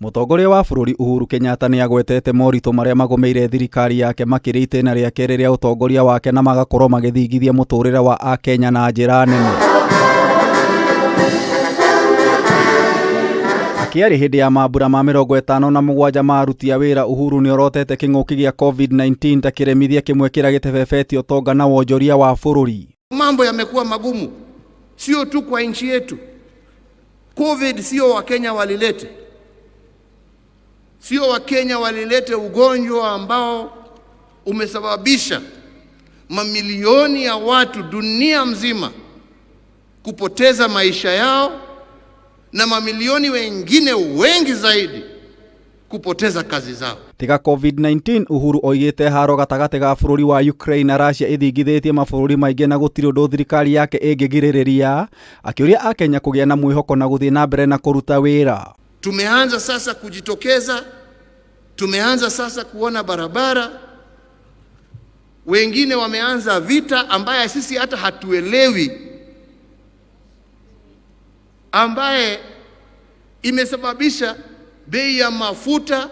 Mutongoria wa bururi Uhuru Kenyatta ni agwetete morito maria magomeire thirikari yake makiri itena ria kere ria utongoria wake na magakorwo magithingithia muturire wa akenya na njira nene. Akiari hindi ya mambura ma 57 ma aruti a wira, Uhuru ni orotete king'uki gia COVID-19 ta kiremithia kimwe kira gitebebetio tonga na wonjoria wa bururi. Mambo yamekuwa magumu, sio tu kwa nchi yetu. COVID sio Wakenya walilete. Sio Wakenya walilete ugonjwa ambao umesababisha mamilioni ya watu dunia mzima kupoteza maisha yao na mamilioni wengine wengi zaidi kupoteza kazi zao. Tiga COVID-19, Uhuru augite haro gatagati ga bururi wa Ukraine na Russia ithingithitie mabũrũri maingĩ na gũtirĩ ũndũ thirikari yake ĩngĩgirĩrĩria, akĩũria akenya kũgĩa na mwihoko na gũthiĩ na mbere na kũruta wĩra. Tumeanza sasa kujitokeza, tumeanza sasa kuona barabara, wengine wameanza vita ambaye sisi hata hatuelewi, ambaye imesababisha bei ya mafuta,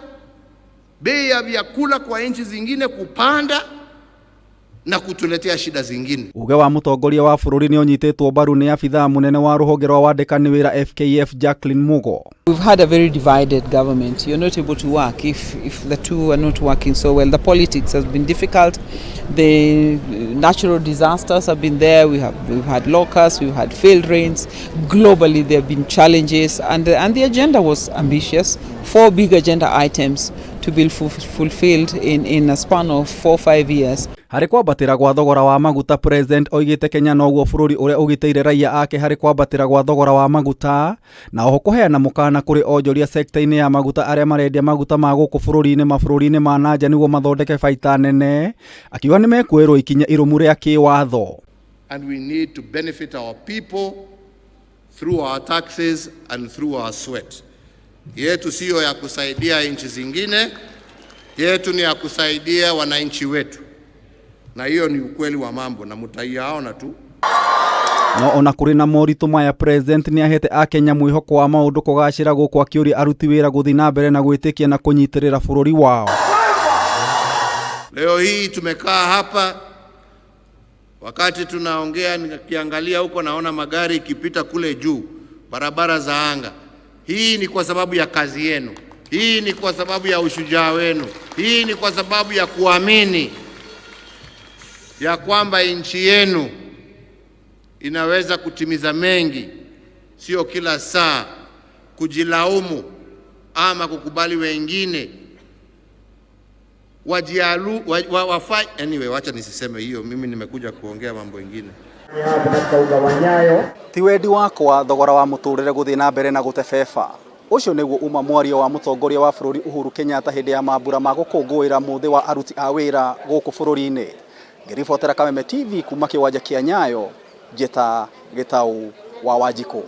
bei ya vyakula kwa nchi zingine kupanda na kutuletea shida zingine. Uge wa Mutongoria wa bururi ni onyitetwo mbaru ni afitha munene wa ruhonge rwa wandikani wira FKF Jacqueline Mugo. We've had a very divided government. You're not able to work if the two are not working so well. The politics has been difficult. The natural disasters have been there. We've had locusts, we've had failed rains. Globally there have been challenges, and the agenda was ambitious. 4 big agenda items to be fulfilled in a span of 4-5 years. Hari kwambatira gwa thogora wa maguta, President augite Kenya no guo bururi uria ugiteire raia ake hari kwambatira gwa thogora wa maguta, na oho kuheana mukana kuri onjoria sekta-ini ya maguta aria marendia maguta ma guku bururi-ini mabũrũri-inĩ ma nanja niguo mathondeke baita nene, akiuga ni mekuirwo ikinya irumu ria kiwatho. And we need to benefit our people through our taxes and through our sweat. Yetu sio ya kusaidia nchi zingine, yetu ni ya kusaidia wananchi wetu. Na hiyo ni ukweli wa mambo na mutaiyaona tu. No ona kuri na moritu maya, President niahete akenya mwihoko wa maundu kugacira guku, akiuria aruti wira guthi na mbere na gwitikia na kunyitirira bururi wao. Leo hii tumekaa hapa, wakati tunaongea nikiangalia huko naona magari ikipita kule juu, barabara za anga. Hii ni kwa sababu ya kazi yenu. Hii ni kwa sababu ya ushujaa wenu. Hii ni kwa sababu ya kuamini ya kwamba nchi yenu inaweza kutimiza mengi, sio kila saa kujilaumu ama kukubali wengine anyway, wacha nisiseme hiyo, mimi nimekuja kuongea mambo mengine. Ti wendi wakwa thogora wa muturire guthi na mbere na gutebeba. Ucio niguo uma mwario wa Mutongoria wa bururi Uhuru Kenyatta hindi ya mambura ma gukungũĩra muthi wa aruti a wira guku bururi-ini. Ngiribotera Kameme TV kuma kiwanja kia Nyayo, Jeta Gitau wa Wajiko.